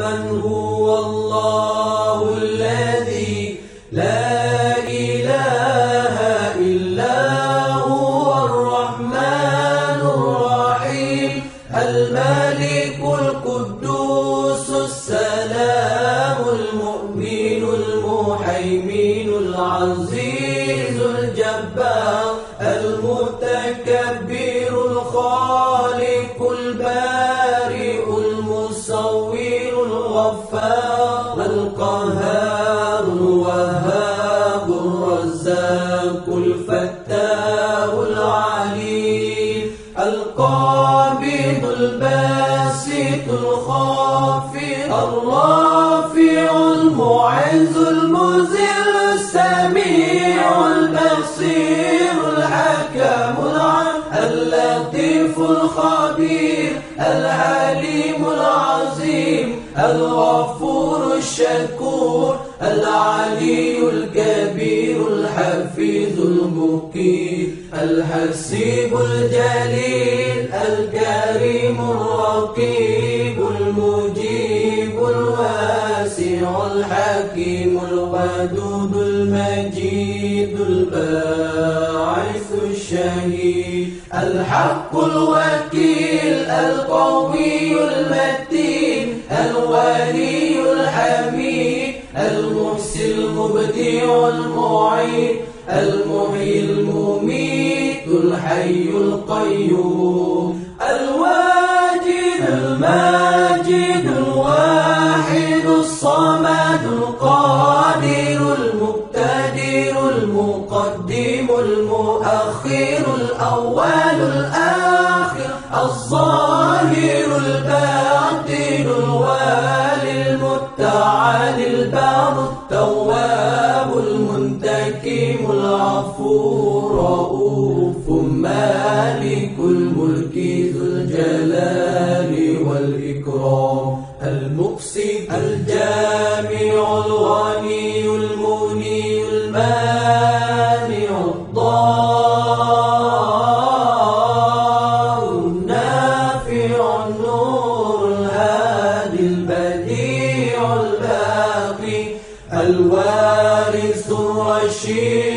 من هو الله الذي لا إله إلا هو الرحمن الرحيم الملك القدوس السلام المؤمن المهيمن العزيز الجبار المتكبر الخالق البارئ المصور الغفار القهار الوهاب الرزاق الفتاح العليم القابض الباسط الخافض الرافع المعز المذل السميع البصير الحكم اللطيف الخبير العليم العظيم الغفور الشكور العلي الكبير الحفيظ المقيت الحسيب الجليل الكريم الرقيب المجيب الواسع الحكيم الودود المجيد الباعث الشهيد الحق الوكيل القوي المتين الولي الحميد المحسن المبدع المعيد المحيي المميت الحي القيوم الواجد الماجد الواحد الصمد القادر المقتدر المقدم المؤخر الأول الآخر الظاهر الباطن الوالي المتعال البار التواب المنتقم العفو الرؤوف مالك الملك ذو الجلال والإكرام المقسط الجامع الغني المغني المانع الضار النافع النور الهادي البديع الباقي الوارث الرشيد